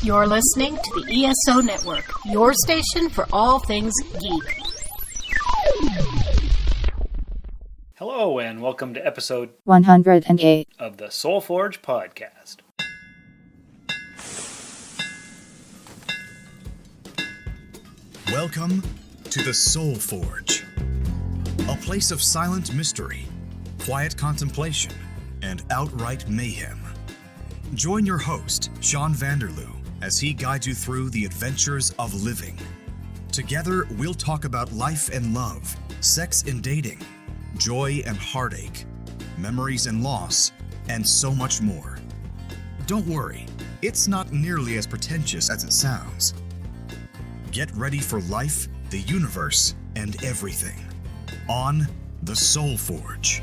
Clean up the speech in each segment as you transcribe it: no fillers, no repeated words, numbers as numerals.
You're listening to the ESO Network, your station for all things geek. Hello, and welcome to episode 108 of the Soul Forge podcast. Welcome to the Soul Forge, a place of silent mystery, quiet contemplation, and outright mayhem. Join your host, Sean Vanderloo, as he guides you through the adventures of living. Together, we'll talk about life and love, sex and dating, joy and heartache, memories and loss, and so much more. Don't worry, it's not nearly as pretentious as it sounds. Get ready for life, the universe, and everything on the Soul Forge.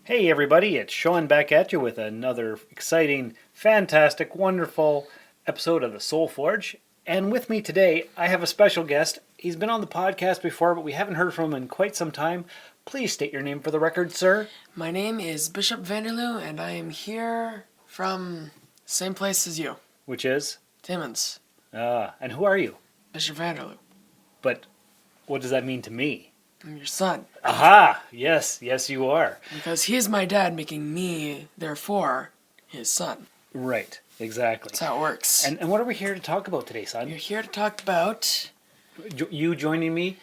Hey everybody, it's Sean back at you with another exciting, fantastic, wonderful episode of the Soul Forge. And with me today, I have a special guest. He's been on the podcast before, but we haven't heard from him in quite some time. Please state your name for the record, sir. My name is Bishop Vanderloo, and I am here from the same place as you. Which is? Timmins. And who are you? Bishop Vanderloo. But what does that mean to me? I'm your son. Aha! Yes, you are. Because he is my dad, making me, therefore, his son. Right, exactly. That's how it works. And what are we here to talk about today, son? You're here to talk about... You joining me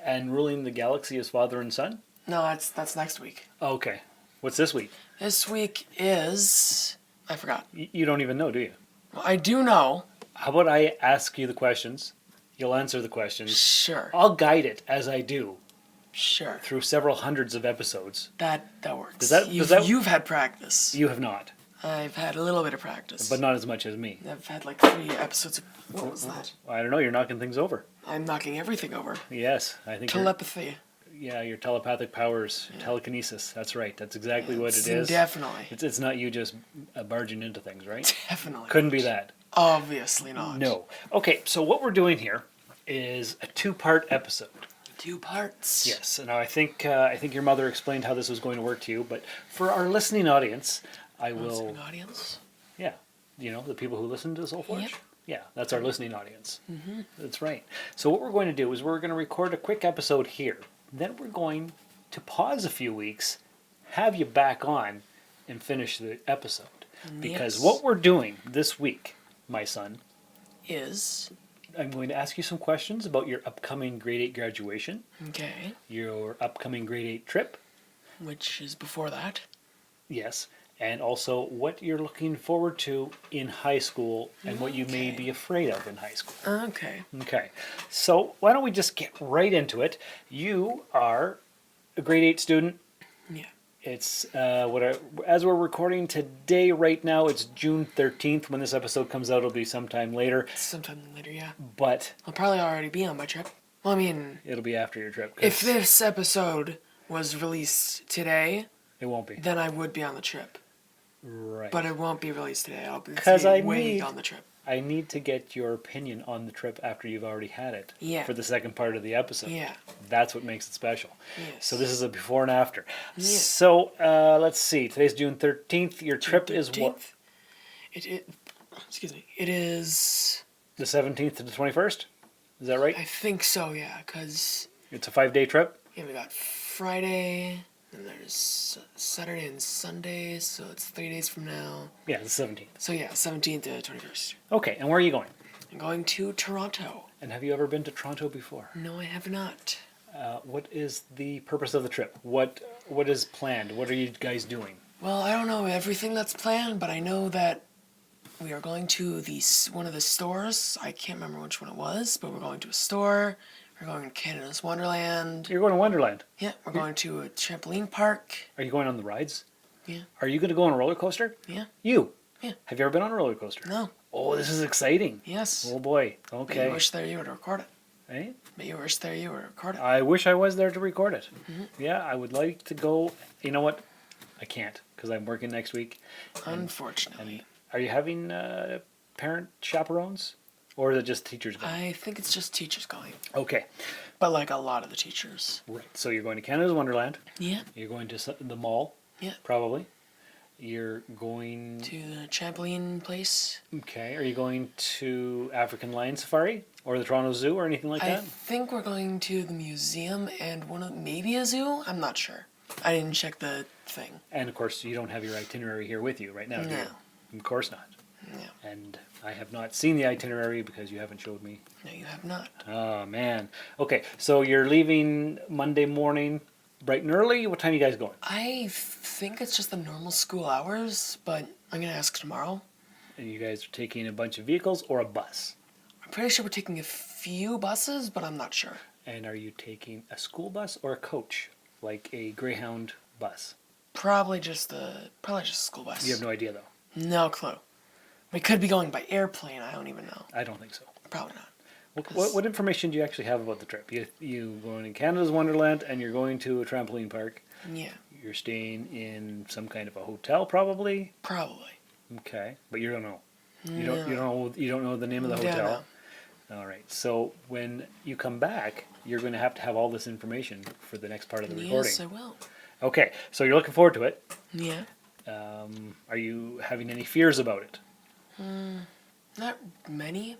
and ruling the galaxy as father and son? No, that's next week. Okay. What's this week? This week is... I forgot. You don't even know, do you? Well, I do know. How about I ask you the questions? You'll answer the questions. Sure. I'll guide it as I do Sure. through several hundreds of episodes. That works. You've had practice. You have not. I've had a little bit of practice. But not as much as me. I've had like 3 episodes of... What was that? I don't know, you're knocking things over. I'm knocking everything over. Yes, I think Telepathy. your telepathic powers, telekinesis. That's right. That's exactly what it is. Definitely. It's not you just barging into things, right? Definitely. Couldn't be that. Obviously not. No. Okay, so what we're doing here is a 2-part episode. 2 parts. Yes. Now I think your mother explained how this was going to work to you, but for our listening audience, I will. Listening audience. Yeah, the people who listen to Soul Forge. Yep. Yeah, that's our listening audience. Mm-hmm. That's right. So what we're going to do is we're going to record a quick episode here. Then we're going to pause a few weeks, have you back on, and finish the episode. Because what we're doing this week, my son, is... I'm going to ask you some questions about your upcoming grade 8 graduation. Okay. Your upcoming grade 8 trip. Which is before that. Yes. And also what you're looking forward to in high school and what you may be afraid of in high school. Okay. Okay. So why don't we just get right into it? You are a grade 8 student. Yeah. It's as we're recording today, right now, it's June 13th. When this episode comes out, it'll be sometime later. Sometime later, yeah. But I'll probably already be on my trip. Well, I mean... It'll be after your trip. If this episode was released today... It won't be. Then I would be on the trip. Right. But it won't be released today. I'll be on the trip. I need to get your opinion on the trip after you've already had it. Yeah. For the second part of the episode. Yeah. That's what makes it special. Yes. So this is a before and after. Yes. So let's see. Today's June 13th. Your trip is what? Excuse me. It is... The 17th to the 21st? Is that right? I think so, yeah, because... It's a 5-day trip? Yeah, we got Friday, and there's Saturday and Sunday, so it's 3 days from now. Yeah, the 17th. So yeah, 17th to 21st. Okay, and where are you going? I'm going to Toronto. And have you ever been to Toronto before? No, I have not. What is the purpose of the trip? What is planned? What are you guys doing? Well, I don't know everything that's planned, but I know that we are going to one of the stores. I can't remember which one it was, but we're going to a store. We're going to Canada's Wonderland. You're going to Wonderland? Yeah, we're going to a trampoline park. Are you going on the rides? Yeah. Are you going to go on a roller coaster? Yeah. You? Yeah. Have you ever been on a roller coaster? No. Oh, this is exciting. Yes. Oh boy. Okay. But you wish there you were to record it. Eh? But you wish there you were to record it. I wish I was there to record it. Mm-hmm. Yeah, I would like to go. You know what? I can't because I'm working next week. Unfortunately. Are you having parent chaperones? Or is it just teachers going? I think it's just teachers going. Okay. But like a lot of the teachers. Right. So you're going to Canada's Wonderland. Yeah. You're going to the mall. Yeah. Probably. You're going... To the trampoline place. Okay. Are you going to African Lion Safari? Or the Toronto Zoo or anything like I that? think we're going to the museum and maybe a zoo? I'm not sure. I didn't check the thing. And of course, you don't have your itinerary here with you right now, do you? No. Of course not. No. And I have not seen the itinerary because you haven't showed me. No, you have not. Oh, man. Okay, so you're leaving Monday morning bright and early. What time are you guys going? I think it's just the normal school hours, but I'm going to ask tomorrow. And you guys are taking a bunch of vehicles or a bus? I'm pretty sure we're taking a few buses, but I'm not sure. And are you taking a school bus or a coach, like a Greyhound bus? Probably just a school bus. You have no idea, though. No clue. We could be going by airplane. I don't even know. I don't think so. Probably not. What information do you actually have about the trip? You going to Canada's Wonderland and you're going to a trampoline park. Yeah. You're staying in some kind of a hotel, probably. Probably. Okay, but you don't know. No. You don't know the name of the Yeah, hotel. All right. So when you come back, you're going to have all this information for the next part of the recording. Yes, I will. Okay. So you're looking forward to it. Yeah. Are you having any fears about it? Not many.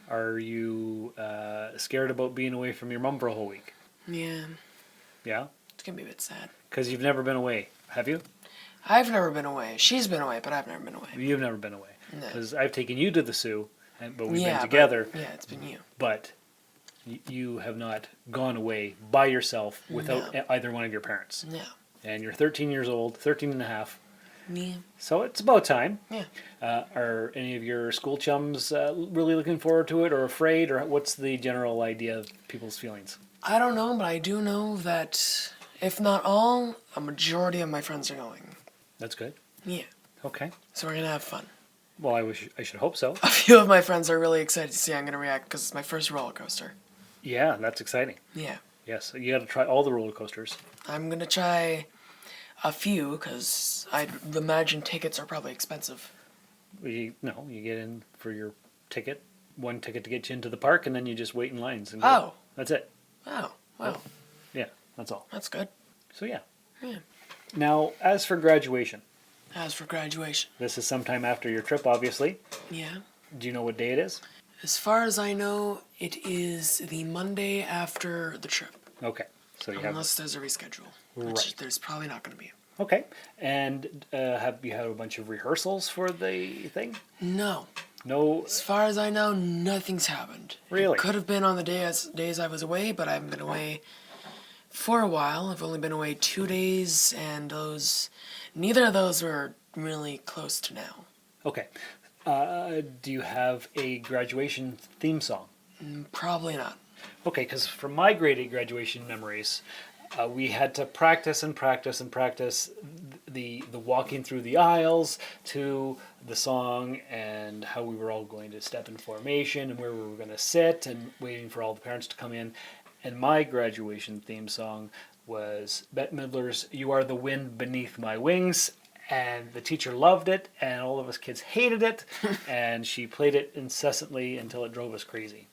Are you scared about being away from your mom for a whole week? Yeah. Yeah? It's going to be a bit sad. Because you've never been away, have you? I've never been away. She's been away, but I've never been away. You've never been away. No. Because I've taken you to the zoo, but we've Yeah, been but- together. yeah, it's been you. But you have not gone away by yourself without No. either one of your parents. No. And you're 13 years old, 13 and a half. Yeah. So it's about time. Yeah. Are any of your school chums really looking forward to it or afraid? Or what's the general idea of people's feelings? I don't know, but I do know that if not all, a majority of my friends are going. That's good. Yeah. Okay. So we're going to have fun. Well, I should hope so. A few of my friends are really excited to see how I'm going to react because it's my first roller coaster. Yeah, that's exciting. Yeah. Yes, you got to try all the roller coasters. I'm going to try a few because I'd imagine tickets are probably expensive. You get in for your ticket, one ticket to get you into the park, and then you just wait in lines. And Oh. That's it. Oh, wow. Yeah, that's all. That's good. So yeah. Yeah. Now, as for graduation, As for graduation. this is sometime after your trip, obviously. Yeah. Do you know what day it is? As far as I know, it is the Monday after the trip. Okay. So you have... Unless there's a reschedule. Right. Which there's probably not going to be. Okay. And have you had a bunch of rehearsals for the thing? No. No. As far as I know, nothing's happened. Really? It could have been on the days I was away, but I haven't been away for a while. I've only been away 2 days, and neither of those were really close to now. Okay. Do you have a graduation theme song? Probably not. Okay, because from my grade 8 graduation memories, we had to practice and practice and practice the walking through the aisles to the song and how we were all going to step in formation and where we were going to sit and waiting for all the parents to come in. And my graduation theme song was Bette Midler's "You Are the Wind Beneath My Wings." And the teacher loved it, and all of us kids hated it, and she played it incessantly until it drove us crazy.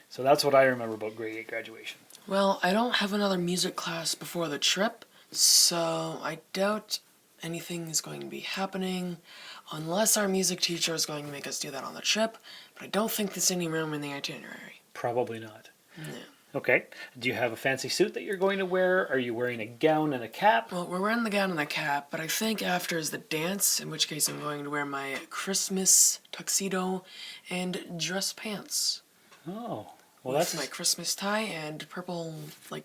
So that's what I remember about grade 8 graduation. Well, I don't have another music class before the trip, so I doubt anything is going to be happening unless our music teacher is going to make us do that on the trip, but I don't think there's any room in the itinerary. Probably not. No. Okay. Do you have a fancy suit that you're going to wear? Are you wearing a gown and a cap? Well, we're wearing the gown and the cap, but I think after is the dance, in which case I'm going to wear my Christmas tuxedo and dress pants. Oh, well, With my Christmas tie and purple,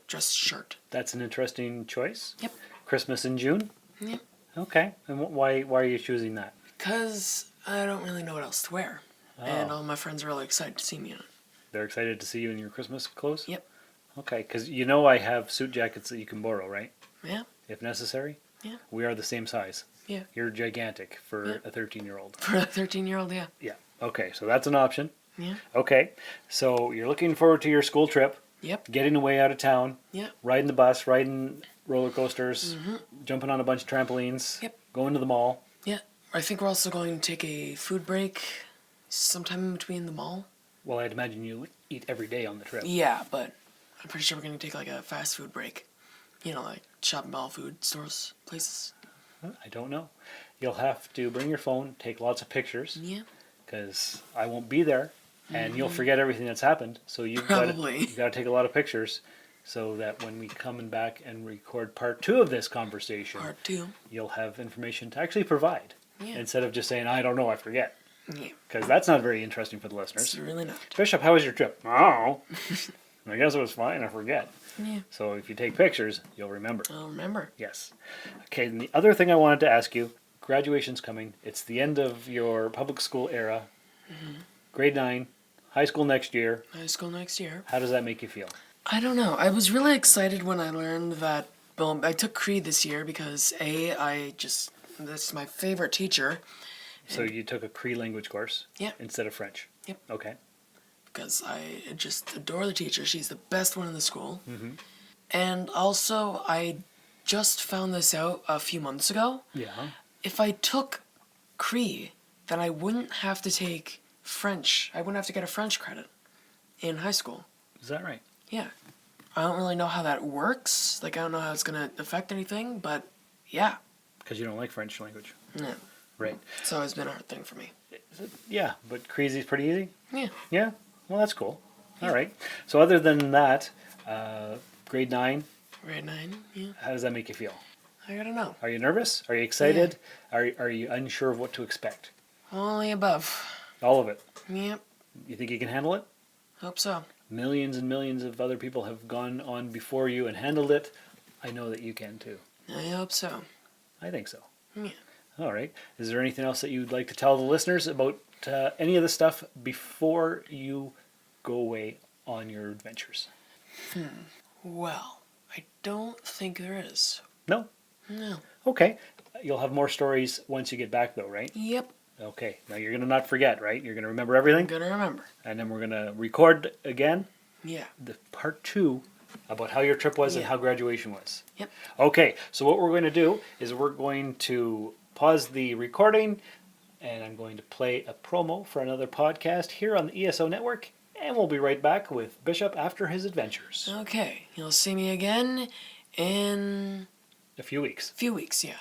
dress shirt. that's an interesting choice. Yep. Christmas in June? Yep. Okay. And why are you choosing that? Because I don't really know what else to wear. Oh. And all my friends are really excited to see me in it. They're excited to see you in your Christmas clothes? Yep. Okay, because I have suit jackets that you can borrow, right? Yeah. If necessary? Yeah. We are the same size. Yeah. You're gigantic for Yeah. a 13-year-old. For a 13-year-old, yeah. Yeah. Okay, so that's an option. Yeah. Okay, so you're looking forward to your school trip, Yep. getting away out of town, Yep. riding the bus, riding roller coasters, jumping on a bunch of trampolines, Yep. going to the mall. Yeah. I think we're also going to take a food break sometime in between the mall. Well, I'd imagine you eat every day on the trip. Yeah, but I'm pretty sure we're going to take like a fast food break. You know, like shopping mall food stores, places. I don't know. You'll have to bring your phone, take lots of pictures. Yeah. Because I won't be there, and you'll forget everything that's happened. So you've got to take a lot of pictures, so that when we come back and record part 2 of this conversation, you'll have information to actually provide, instead of just saying, "I don't know, I forget." Yeah. Because that's not very interesting for the listeners. It's really not. Bishop, how was your trip? Oh, I guess it was fine. I forget. Yeah. So if you take pictures, you'll remember. I'll remember. Yes. Okay. And the other thing I wanted to ask you. Graduation's coming. It's the end of your public school era. Grade 9, high school next year. High school next year. How does that make you feel? I don't know. I was really excited when I learned that, well, I took Cree this year because that's my favorite teacher. So you took a Cree language course? Yeah. Instead of French? Yep. Okay. Because I just adore the teacher. She's the best one in the school. Mm-hmm. And also, I just found this out a few months ago. Yeah. If I took Cree, then I wouldn't have to take French. I wouldn't have to get a French credit in high school. Is that right? Yeah. I don't really know how that works. Like, I don't know how it's going to affect anything, but yeah. Because you don't like French language. Yeah. Right. It's always been a hard thing for me. Yeah, but Creesy's pretty easy? Yeah. Yeah? Well, that's cool. All right. So other than that, grade 9. Grade 9, yeah. How does that make you feel? I gotta know. Are you nervous? Are you excited? Yeah. Are you unsure of what to expect? Only above. All of it? Yep. You think you can handle it? Hope so. Millions and millions of other people have gone on before you and handled it. I know that you can too. I hope so. I think so. Yeah. All right. Is there anything else that you'd like to tell the listeners about any of the stuff before you go away on your adventures? Well, I don't think there is. No? No. Okay. You'll have more stories once you get back though, right? Yep. Okay. Now you're going to not forget, right? You're going to remember everything? I'm gonna remember. And then we're going to record again Yeah. the part 2 about how your trip was and how graduation was. Yep. Okay. So what we're going to do is we're going to pause the recording and I'm going to play a promo for another podcast here on the ESO Network. And we'll be right back with Bishop after his adventures. Okay. You'll see me again in A few weeks. a few weeks, yeah.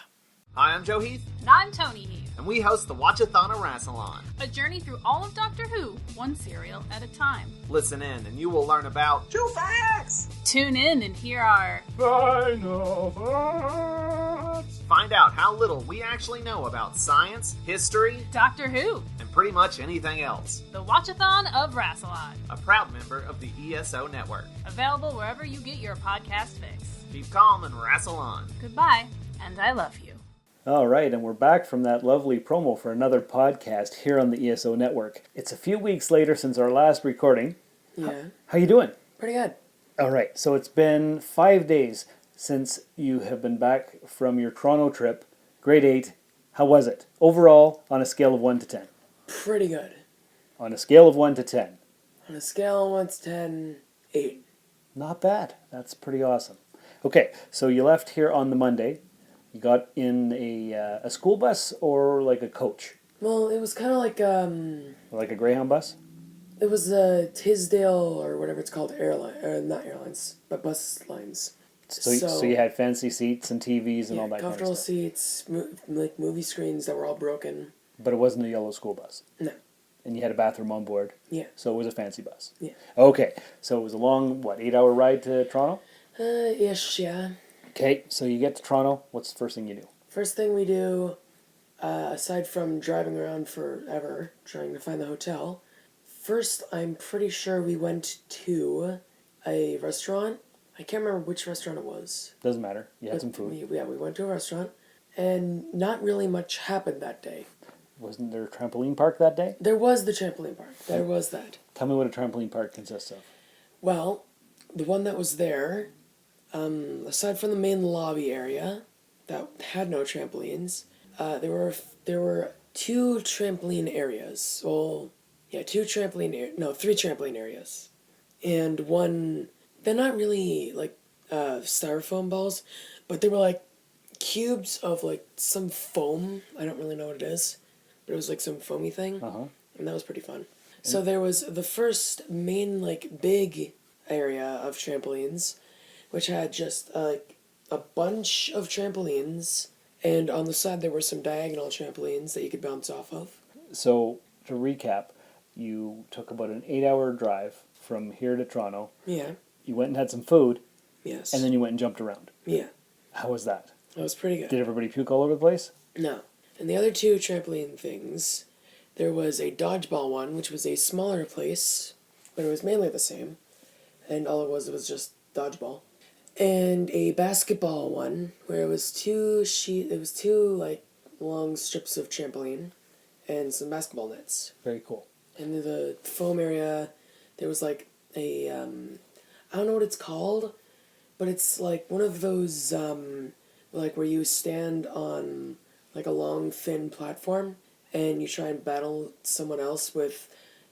Hi, I'm Joe Heath, And I'm Tony Heath. and we host the Watchathon Rassalon. A journey through all of Doctor Who, one serial at a time. Listen in, and you will learn about true facts. Tune in and hear our Final thoughts. Find out how little we actually know about science, history, Doctor Who, and pretty much anything else. the Watchathon of Rassilon. A proud member of the ESO Network. Available wherever you get your podcast fix. Keep calm and wrestle on. Goodbye, and I love you. All right, and we're back from that lovely promo for another podcast here on the ESO Network. It's a few weeks later since our last recording. Yeah. How you doing? Pretty good. All right, so it's been 5 days since you have been back from your Toronto trip, grade 8. How was it? Overall, on a scale of 1 to 10. Pretty good. On a scale of 1 to 10. On a scale of 1 to 10, 8. Not bad. That's pretty awesome. Okay, so you left here on the Monday. You got in a school bus or like a coach? Well, it was kind of like, Like a Greyhound bus? it was a Tisdale or whatever it's called, not airlines, but bus lines. So you had fancy seats and TVs and all that kind of comfortable stuff. seats, like movie screens that were all broken. But it wasn't a yellow school bus. No. And you had a bathroom on board. Yeah. So it was a fancy bus. Yeah. Okay. So it was a long, 8-hour ride to Toronto? Ish, yeah. Okay. So you get to Toronto. What's the first thing you do? First thing we do, aside from driving around forever trying to find the hotel, first I'm pretty sure we went to a restaurant. I can't remember which restaurant it was. Doesn't matter. You had some food. We went to a restaurant, and not really much happened that day. Wasn't there a trampoline park that day? There was the trampoline park. There was that. Tell me what a trampoline park consists of. Well, the one that was there, aside from the main lobby area that had no trampolines, there were 2 trampoline areas. Well, yeah, 3 trampoline areas, and one. They're not really like styrofoam balls, but they were like cubes of like some foam. I don't really know what it is, but it was like some foamy thing, Uh-huh. and that was pretty fun. So there was the first main, like, big area of trampolines, which had just, like, a bunch of trampolines, and on the side there were some diagonal trampolines that you could bounce off of. So, to recap, you took about an 8-hour drive from here to Toronto. Yeah. You went and had some food, Yes. and then you went and jumped around. Yeah. How was that? That was pretty good. Did everybody puke all over the place? No. And the other two trampoline things, there was a dodgeball one, which was a smaller place, but it was mainly the same. And all it was just dodgeball. And a basketball one, where it was two like long strips of trampoline and some basketball nets. Very cool. And in the foam area, there was like a, I don't know what it's called, but it's like one of those, like where you stand on like a long thin platform and you try and battle someone else with,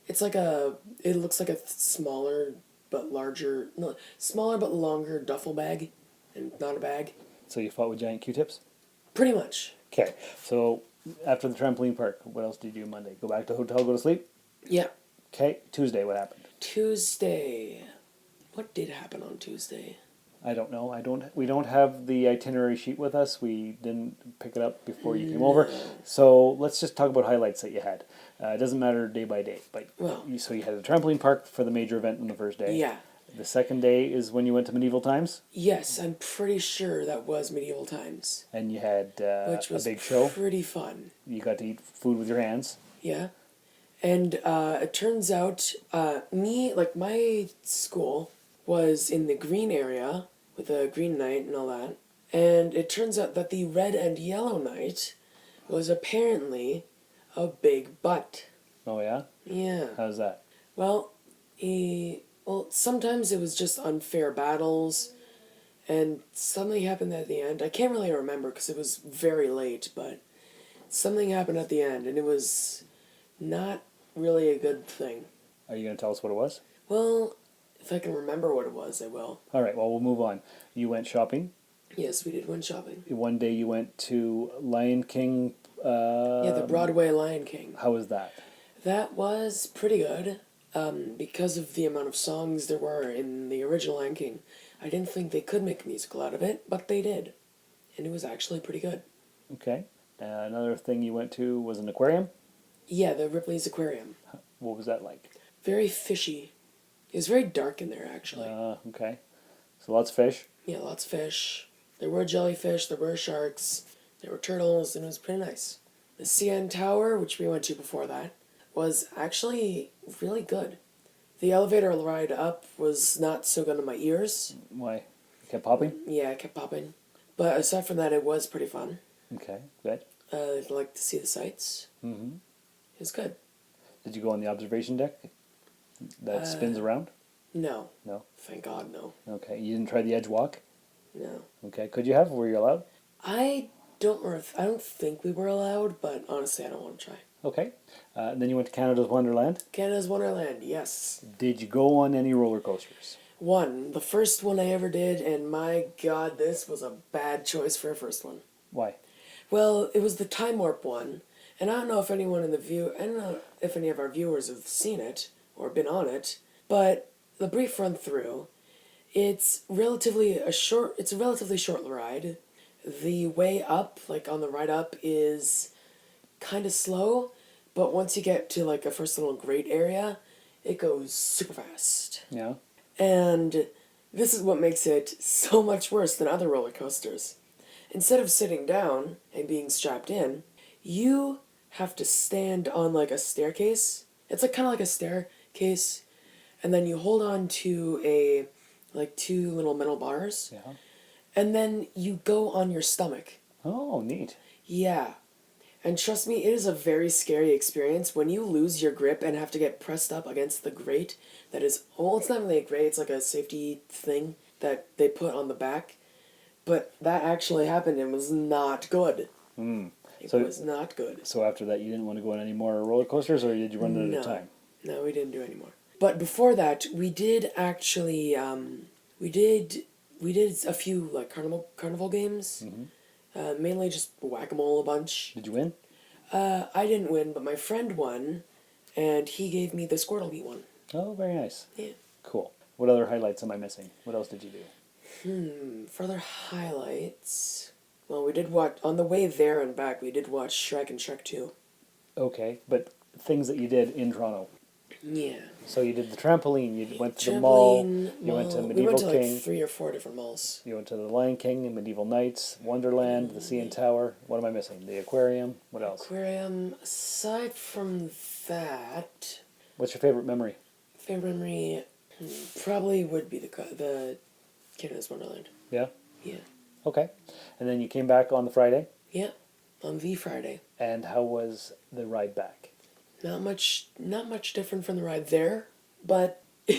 it looks like a smaller but longer duffel bag and not a bag. So you fought with giant Q-tips? Pretty much. Okay, so after the trampoline park, what else did you do Monday? Go back to the hotel, go to sleep? Yeah. Okay, Tuesday, what happened? Tuesday. What did happen on Tuesday? I don't know. We don't have the itinerary sheet with us. We didn't pick it up before you came over. So let's just talk about highlights that you had. It doesn't matter day by day, but so you had the trampoline park for the major event on the first day. Yeah. The second day is when you went to Medieval Times. Yes, I'm pretty sure that was Medieval Times. And you had Which was a big show. Pretty fun. You got to eat food with your hands. Yeah. And it turns out, my school was in the green area with the green knight and all that. And it turns out that the red and yellow knight was apparently a big butt. Oh, yeah? Yeah. How's that? Well, sometimes it was just unfair battles, and something happened at the end. I can't really remember because it was very late, but something happened at the end, and it was not really a good thing. Are you going to tell us what it was? Well, if I can remember what it was, I will. All right, well, we'll move on. You went shopping. Yes, we did went shopping. One day you went to Lion King. The Broadway Lion King. How was that? That was pretty good. Because of the amount of songs there were in the original Lion King, I didn't think they could make a musical out of it, but they did. And it was actually pretty good. Okay. Another thing you went to was an aquarium? Yeah, the Ripley's Aquarium. What was that like? Very fishy. It was very dark in there, actually. Okay. So lots of fish? Yeah, lots of fish. There were jellyfish, there were sharks, there were turtles, and it was pretty nice. The CN Tower, which we went to before that, was actually really good. The elevator ride up was not so good on my ears. Why? It kept popping? Yeah, it kept popping. But aside from that, it was pretty fun. Okay, good. I'd like to see the sights. Mm-hmm. It was good. Did you go on the observation deck that spins around? No. No? Thank God, no. Okay, you didn't try the edge walk? No. Okay, could you have? Were you allowed? I don't think we were allowed, but honestly, I don't want to try. Okay. Then you went to Canada's Wonderland. Canada's Wonderland, yes. Did you go on any roller coasters? One. The first one I ever did, and my God, this was a bad choice for a first one. Why? Well, it was the Time Warp one, and I don't know if I don't know if any of our viewers have seen it or been on it, but the brief run through, it's a relatively short ride. The way up, like on the ride up, is kind of slow, but once you get to like a first little grate area, it goes super fast. Yeah. And this is what makes it so much worse than other roller coasters. Instead of sitting down and being strapped in, you have to stand on like a staircase. It's like kind of like a staircase, and then you hold on to two little metal bars. Yeah. And then you go on your stomach. Oh, neat. Yeah. And trust me, it is a very scary experience when you lose your grip and have to get pressed up against the grate that is, well, it's not really a grate, it's like a safety thing that they put on the back. But that actually happened and was not good. It was not good. So after that, you didn't want to go on any more roller coasters, or did you run it at a time? No, we didn't do any more. But before that, we did actually, we did a few like carnival games. Mm-hmm. Mainly just whack-a-mole a bunch. Did you win? I didn't win, but my friend won, and he gave me the Squirtle Bee one. Oh, very nice. Yeah. Cool. What other highlights am I missing? What else did you do? Further highlights. Well, we did watch, on the way there and back, we did watch Shrek and Shrek 2. Okay, but things that you did in Toronto. Yeah. So you did the trampoline, you went to the mall, Trampoline, you went to mall. Medieval We went to King, like 3 or 4 different malls. you went to the Lion King and Medieval Knights, Wonderland, the CN Tower. What am I missing? The aquarium. What else? Aquarium. Aside from that, What's your favorite memory? favorite memory probably would be the Canada's Wonderland. Yeah? Yeah. Okay. And then you came back on the Friday, Yeah. On the Friday. and how was the ride back? Not much different from the ride there, but I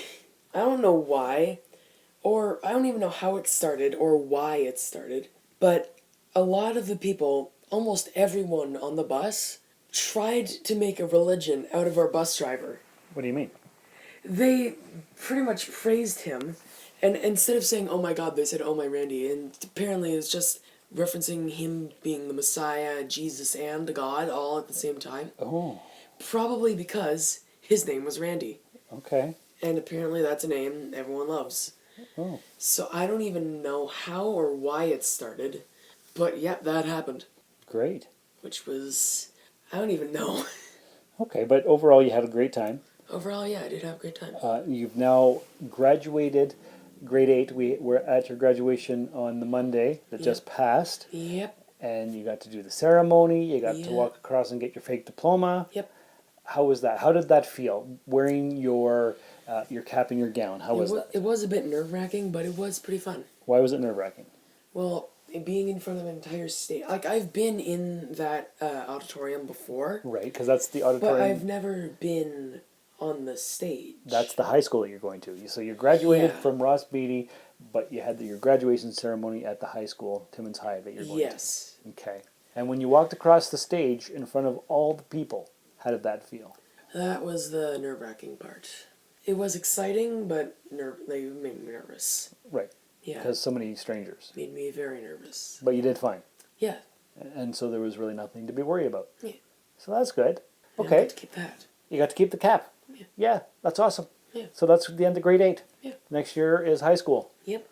don't know why, or I don't even know how it started or why it started, but a lot of the people, almost everyone on the bus, tried to make a religion out of our bus driver. What do you mean? They pretty much praised him, and instead of saying, "Oh my God," they said, "Oh my Randy," and apparently it's just referencing him being the Messiah, Jesus, and God all at the same time. Oh, Probably because his name was Randy. okay. And apparently that's a name everyone loves. Oh, So I don't even know how or why it started. But yeah, that happened. great. Which was, I don't even know. Okay, but overall you had a great time. Overall, yeah, I did have a great time. You've now graduated grade 8. We were at your graduation on the Monday that just passed. Yep, And you got to do the ceremony. You got to Yeah. walk across and get your fake diploma. yep. How was that? How did that feel? Wearing your cap and your gown. How was that? It was a bit nerve-wracking, but it was pretty fun. Why was it nerve-wracking? Well, being in front of an entire state, like I've been in that auditorium before, Right, because that's the but auditorium. I've never been on the stage. That's the high school that you're going to. So you graduated Yeah. from Ross Beatty, but you had your graduation ceremony at the high school, Timmins High, that you're going Yes. to. Okay. And when you walked across the stage in front of all the people, how did that feel? That was the nerve-wracking part. It was exciting, but they made me nervous. Right, Yeah, because so many strangers. made me very nervous. But you did fine. Yeah, And so there was really nothing to be worried about. Yeah. So that's good. and I Okay. get to keep that. You got to keep the cap. Yeah. That's awesome. Yeah. So that's the end of grade 8. Yeah. Next year is high school. Yep.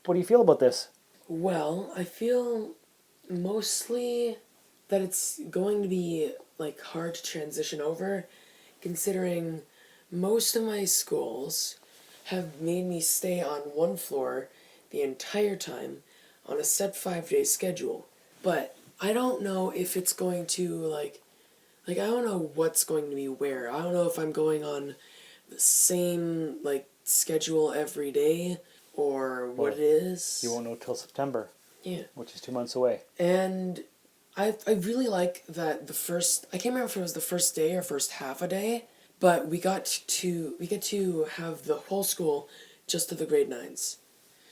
What do you feel about this? Well, I feel mostly that it's going to be like hard to transition over, considering most of my schools have made me stay on one floor the entire time on a set 5-day schedule. But I don't know if it's going to like I don't know what's going to be where. I don't know if I'm going on the same like schedule every day or what it is. You won't know till September, Yeah. which is 2 months away. And I really like that I can't remember if it was the first day or first half a day, but we get to have the whole school just to the grade 9s.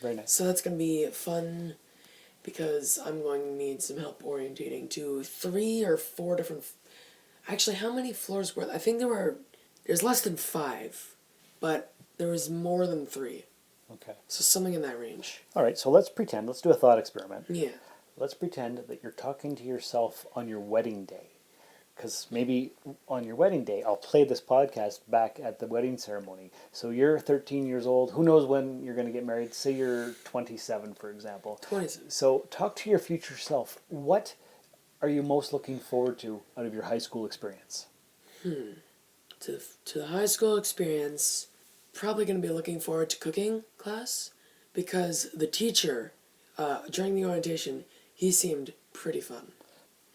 Very nice. So that's going to be fun because I'm going to need some help orientating to 3 or 4 different. Actually, how many floors were there? I think there's less than 5, but there was more than 3. Okay. So something in that range. All right, so let's do a thought experiment. Yeah. Let's pretend that you're talking to yourself on your wedding day. Because maybe on your wedding day, I'll play this podcast back at the wedding ceremony. So you're 13 years old. Who knows when you're going to get married? Say you're 27, for example. 27. So talk to your future self. What are you most looking forward to out of your high school experience? To the high school experience, probably going to be looking forward to cooking class because the teacher, during the orientation, he seemed pretty fun.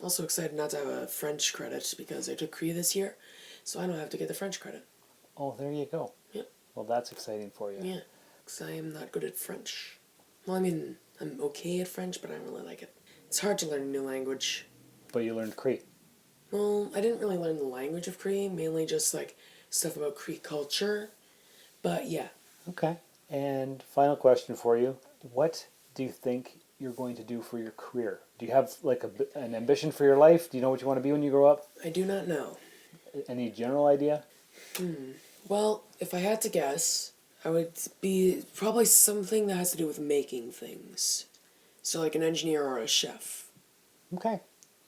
Also excited not to have a French credit because I took Cree this year, so I don't have to get the French credit. Oh, there you go. Yep. Well, that's exciting for you. Yeah, because I am not good at French. Well, I mean, I'm okay at French, but I don't really like it. It's hard to learn a new language. But you learned Cree. Well, I didn't really learn the language of Cree, mainly just like stuff about Cree culture. But yeah. Okay. And final question for you. What do you think you're going to do for your career? Do you have like an ambition for your life? Do you know what you want to be when you grow up? I do not know. Any general idea? Well, if I had to guess, I would be probably something that has to do with making things. So like an engineer or a chef. Okay.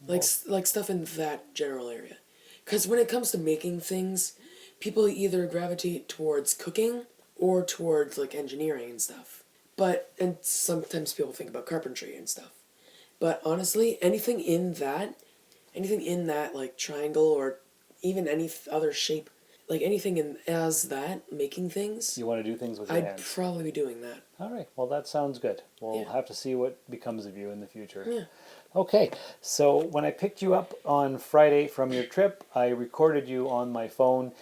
Like stuff in that general area. Because when it comes to making things, people either gravitate towards cooking or towards, like, engineering and stuff. And sometimes people think about carpentry and stuff. But honestly, anything in that, like, triangle or even any other shape, like anything as that, making things. You want to do things with your hands? I'd probably be doing that. All right. Well, that sounds good. We'll have to see what becomes of you in the future. Yeah. Okay. So when I picked you up on Friday from your trip, I recorded you on my phone,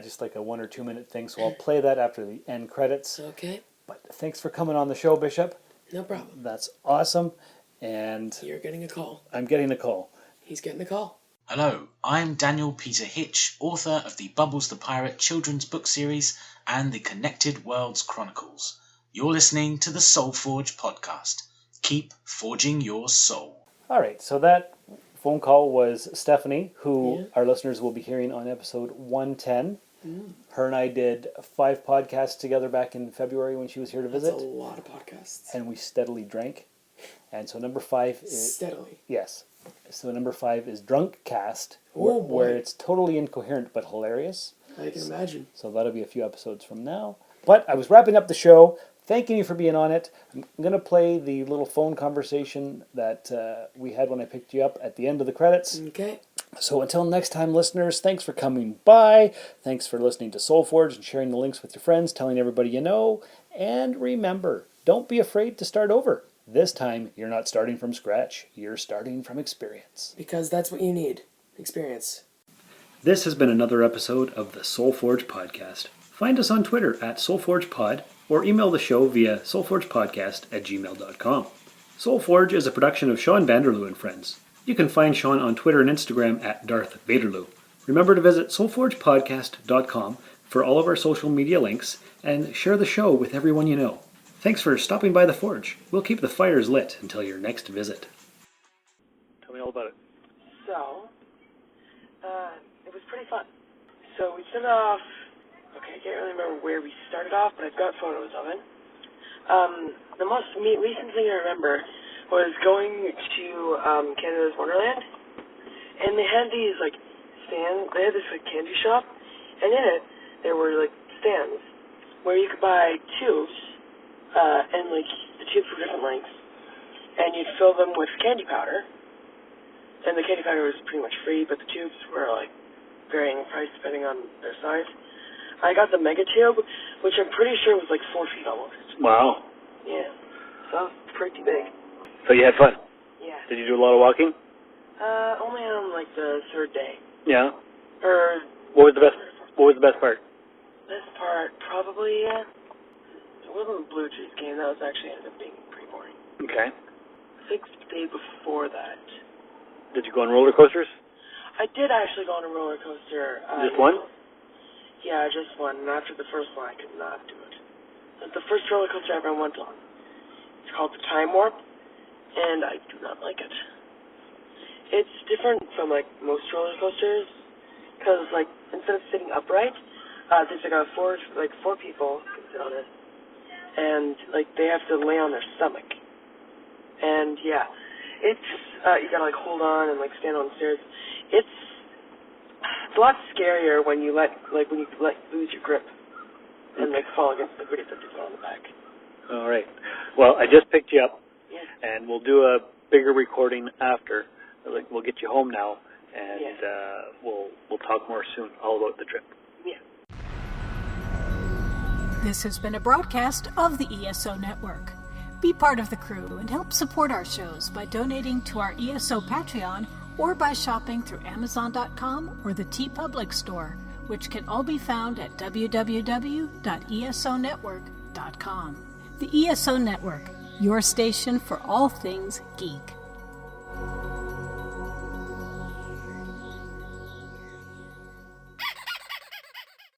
just like a 1 or 2 minute thing. So I'll play that after the end credits. Okay. But thanks for coming on the show, Bishop. No problem. That's awesome. And You're getting a call. I'm getting a call. He's getting a call. Hello, I'm Daniel Peter Hitch, author of the Bubbles the Pirate children's book series and the Connected Worlds Chronicles. You're listening to the Soul Forge podcast. Keep forging your soul. All right, so that phone call was Stephanie, who our listeners will be hearing on episode 110. Her and I did 5 podcasts together back in February when she was here to visit. That's a lot of podcasts. And we steadily drank. And so number 5 is... Steadily. Yes. So number 5 is Drunk Cast, Oh, where boy. it's totally incoherent but hilarious. I can imagine. So that'll be a few episodes from now. But I was wrapping up the show, thanking you for being on it. I'm going to play the little phone conversation that we had when I picked you up at the end of the credits. Okay. So until next time, listeners, thanks for coming by. Thanks for listening to Soul Forge and sharing the links with your friends, telling everybody you know. And remember, don't be afraid to start over. This time, you're not starting from scratch. You're starting from experience. Because that's what you need. Experience. This has been another episode of the Soul Forge Podcast. Find us on Twitter at SoulForgePod or email the show via soulforgepodcast@gmail.com. Soul Forge is a production of Sean Vanderloo and Friends. You can find Sean on Twitter and Instagram at Darth Vaderloo. Remember to visit soulforgepodcast.com for all of our social media links and share the show with everyone you know. Thanks for stopping by the Forge. We'll keep the fires lit until your next visit. Tell me all about it. So, it was pretty fun. So we started off, okay, I can't really remember where we started off, but I've got photos of it. The most recent thing I remember was going to Canada's Wonderland, and they had these, like, stands, they had this, like, candy shop, and in it, there were, like, stands where you could buy tubes, and, like, the tubes were different lengths, and you'd fill them with candy powder, and the candy powder was pretty much free, but the tubes were, like, varying in price depending on their size. I got the mega tube, which I'm pretty sure was, like, 4 feet almost. Wow. Yeah. So, it's pretty big. So you had fun? Yeah. Did you do a lot of walking? Only on, like, the 3rd day. Yeah. Or... What was the best part? Best part, probably, it wasn't the Blue Jays game. That was actually ended up being pretty boring. Okay. I think the day before that. Did you go on roller coasters? I did actually go on a roller coaster. Just one? Yeah, just one. And after the first one, I could not do it. It was the first roller coaster I ever went on. It's called the Time Warp, and I do not like it. It's different from, like, most roller coasters, because, like, instead of sitting upright, there's, like, four people can sit on it, and, like, they have to lay on their stomach. And, yeah, it's, you gotta, like, hold on and, like, stand on the stairs. It's a lot scarier when you lose your grip and, like, fall against the grip that you got on the back. All right. Well, I just picked you up, Yeah. and we'll do a bigger recording after. Like, we'll get you home now, and we'll talk more soon all about the trip. Yeah. This has been a broadcast of the ESO Network. Be part of the crew and help support our shows by donating to our ESO Patreon or by shopping through Amazon.com or the TeePublic store, which can all be found at www.esonetwork.com. The ESO Network, your station for all things geek.